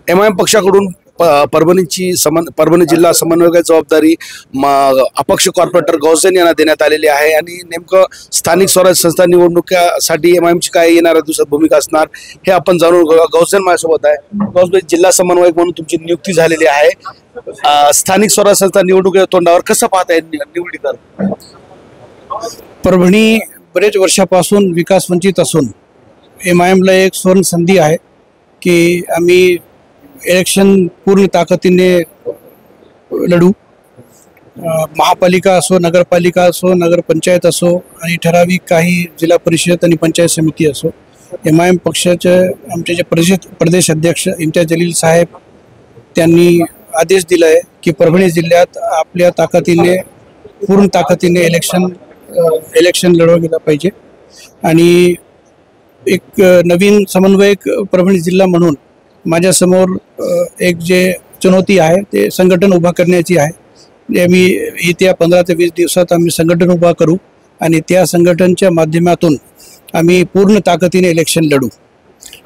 MIM पक्षाकडून परभणी जिल्हा समन्वयकाची जबाबदारी अपक्ष कॉर्पोरेटर गौसेन यांना देण्यात आलेली आहे आणि नेमकं स्थानिक स्वराज्य संस्था निवडणुकीसाठी एमआयएमची काय येणाऱ्या दिवसात भूमिका असणार हे आपण जाणून घेऊ। गौसेन माझ्यासोबत आहे। गौसेन, जिल्हा समन्वयक म्हणून तुमची नियुक्ती झालेली आहे। स्थानिक स्वराज्य संस्था निवडणुकीच्या तोंडावर कसं पाहताय निवडीकर? परभणी बरेच वर्षापासून विकास वंचित असून एमआयएमला एक स्वर्ण संधी आहे की आम्ही इलेक्शन पूर्ण ताकदीने लढू। महापालिका असो, नगरपालिका असो, नगरपंचायत असो आणि ठराविक काही जिल्हा परिषद आणि पंचायत समिती असो, एमआयएम पक्षाचे आमचे जे प्रदेश अध्यक्ष इम्तियाज जलील साहेब त्यांनी आदेश दिला आहे की परभणी जिल्ह्यात आपल्या ताकदीने पूर्ण ताकदीने इलेक्शन लढवलं गेलं पाहिजे। आणि एक नवीन समन्वयक परभणी जिल्हा म्हणून माझ्यासमोर एक जे चुनौती आहे ते संघटन उभा करण्याची आहे। आम्ही येत्या 15 ते 20 दिवसात आम्ही संघटन उभा करू आणि त्या संघटनच्या माध्यमातून आम्ही पूर्ण ताकदीने इलेक्शन लढू।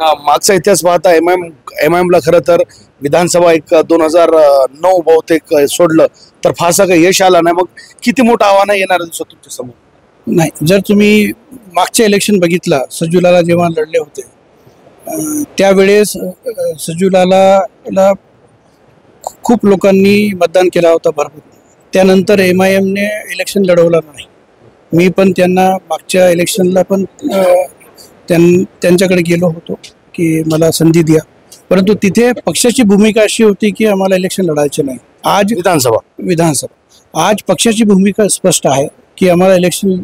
मागचा इतिहास पाहता एमआयएमला खरं तर विधानसभा 2009 बहुतेक सोडलं तर फारसा काही यश आला नाही। मग किती मोठं आव्हान येणार दिवसात तुमच्या समोर? नाही, जर तुम्ही मागच्या इलेक्शन बघितला, सज्जूलाला जेव्हा लढले होते त्यावेळेस सज्जूलाला खूप लोकांनी मतदान केला होता भरपूर। त्यानंतर एमआयएमने इलेक्शन लढवलं नाही। मी पण त्यांना मागच्या इलेक्शनला पण त्यांच्याकडे गेलो होतो की मला संधी द्या, परंतु तिथे पक्षाची भूमिका अशी होती की आम्हाला इलेक्शन लढायचे नाही। आज विधानसभा आज पक्षाची भूमिका स्पष्ट आहे की आम्हाला इलेक्शन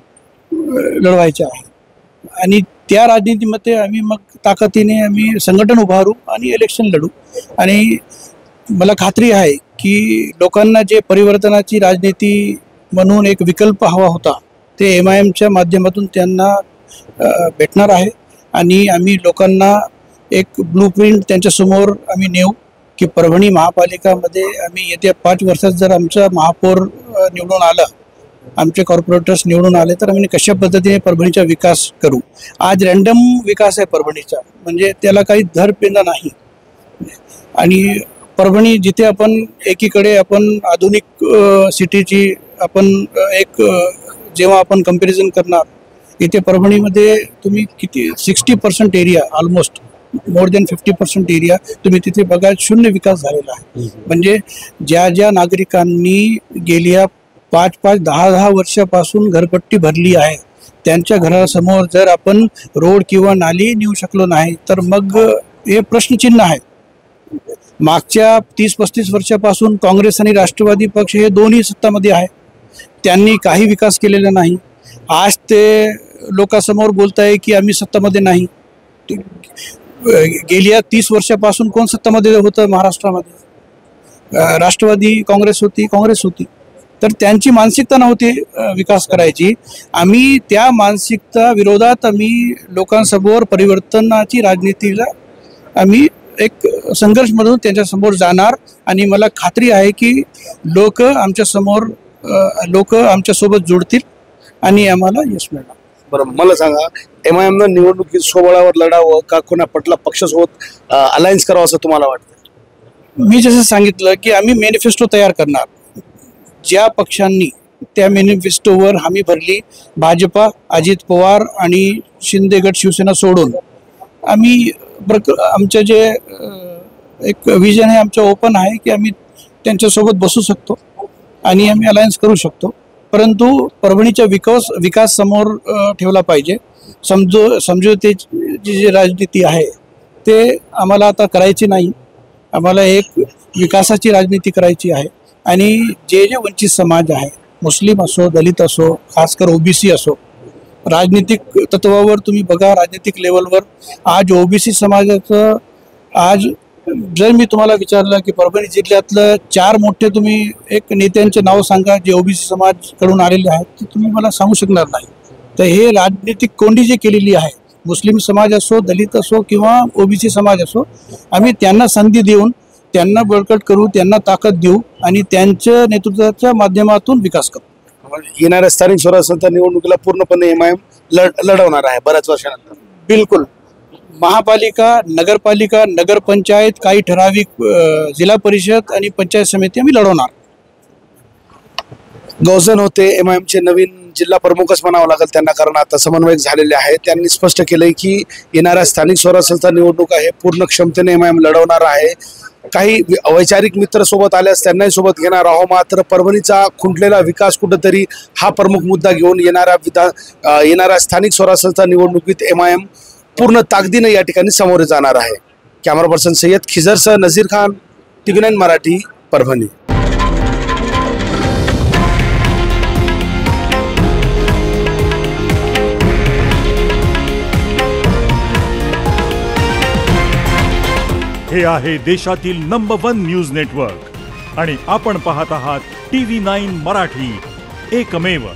लढवायचे आहे आणि त्या राजनीतीमध्ये आम्ही मग ताकदीने आम्ही संघटन उभारू आणि इलेक्शन लढू। आणि मला खात्री आहे की लोकांना जे परिवर्तनाची राजनीती म्हणून एक विकल्प हवा होता ते एमआयएमच्या माध्यमातून त्यांना भेटणार आहे आणि आम्ही लोकांना एक ब्लूप्रिंट त्यांच्यासमोर आम्ही नेऊ की परभणी महापालिकामध्ये आम्ही येत्या 5 वर्षात जर आमचा महापौर निवडून आला, आमचे कॉर्पोरेटर्स निवडून आले तर आम्ही कशा पद्धतीने परभणीचा विकास करू। आज रँडम विकास आहे परभणीचा, म्हणजे त्याला काही धरपेंदा नाही। आणि परभणी जिथे आपण एकीकडे आपण आधुनिक सिटीची आपण एक जेव्हा आपण कंपॅरिझन करणार, इथे परभणीमध्ये तुम्ही किती 60% area, almost more than 50% area तुम्ही तिथे बघा शून्य विकास झालेला आहे। म्हणजे ज्या नागरिकांनी गेल्या 5-5, 10-10 वर्षापासून घरपट्टी भरली आहे त्यांच्या घरासमोर जर आपण रोड किंवा नाली नेऊ शकलो नाही तर मग हे प्रश्नचिन्ह आहे। मागच्या 30-35 वर्षापासून काँग्रेस आणि राष्ट्रवादी पक्ष हे दोन्ही सत्तामध्ये आहे, त्यांनी काही विकास केलेला नाही। आज ते लोकांसमोर बोलताय की आम्ही सत्तामध्ये नाही। गेल्या 30 वर्षापासून कोण सत्तामध्ये होतं महाराष्ट्रामध्ये? राष्ट्रवादी काँग्रेस होती। तर त्यांची मानसिकता नव्हती विकास करायची। आम्ही त्या मानसिकता विरोधात आम्ही लोकांसमोर परिवर्तनाची राजनीतीला आम्ही एक संघर्षमधून त्यांच्यासमोर जाणार आणि मला खात्री आहे की लोक आमच्यासोबत जुळतील आणि आम्हाला यश मिळणार। बरं, मला सांगा, एमआयएमनं निवडणुकीत स्वबळावर लढावं का कोणा पक्षासोबत अलायन्स करावं असं तुम्हाला वाटतं? मी जसं सांगितलं की आम्ही मॅनिफेस्टो तयार करणार। ज्या पक्षांनी त्या मॅनिफेस्टोवर हमी भरली, भाजपा, अजित पवार आणि शिंदे गट शिवसेना सोडून आम्ही आमचं जे एक विजन आहे आमचं ओपन आहे की आम्ही त्यांच्यासोबत बसू शकतो आणि आम्ही अलायन्स करू शकतो। परंतु परभणीचा विकास समोर ठेवला पाहिजे। समझोतेची जी राजनीती आहे ते आम्हाला आता करायची नाही। आम्हाला एक विकासाची राजनीती करायची आहे आणि जे वंचित समाज आहे, मुस्लिम असो, दलित असो, खासकर ओबीसी असो, राजनीतिक तत्वावर तुम्ही बघा, राजनीतिक लेवलवर आज ओबीसी समाजाचं आज जर मी तुम्हाला विचारलं की परभणी जिल्ह्यातलं 4 मोठे तुम्ही एक नेत्यांचे नाव सांगा जे ओबीसी समाजकडून आलेले आहेत, ते तुम्ही मला सांगू शकणार नाही। तर हे राजनीतिक कोंडी जी केलेली आहे, मुस्लिम समाज असो, दलित असो किंवा ओबीसी समाज असो, आम्ही त्यांना संधी देऊन त्यांना बळकट करू, त्यांना ताकद देऊ आणि त्यांच्या नेतृत्वाच्या माध्यमातून विकास करू। येणाऱ्या स्थानिक स्वराज्य संस्था निवडणुकीला पूर्णपणे एमआयएम लढवणार आहे बऱ्याच वर्षानंतर? बिलकुल महापालिका, नगरपालिका, नगरपंचायत, काही ठराविक जिल्हा परिषद आणि पंचायत समिती आम्ही लढवणार. गौसेन होते MIMचे नवीन जिल्हा प्रमुखच म्हणावं लागेल त्यांना, कारण आता समन्वयक झालेले आहेत. त्यांनी स्पष्ट केलंय की येणाऱ्या स्थानिक स्वराज्य संस्था निवडणुका हे पूर्ण क्षमतेने MIM लढवणार आहे. काही वैचारिक मित्र सोबत आल्यास त्यांनाही सोबत घेणार आहोत. मात्र परभणीचा खुंटलेला विकास कुठंतरी हा प्रमुख मुद्दा घेऊन येणाऱ्या स्थानिक स्वराज्य संस्था निवडणुकीत MIM पूर्ण ताकदीने या ठिकाणी सामोरे जाणार आहे. कॅमेरा पर्सन सय्यद खिजरसह नझीर खान, TV9 मराठी, परभणी. हे आहे देशातील नंबर 1 न्यूज नेटवर्क आणि आपण पाहत आहात TV9 मराठी, एकमेव.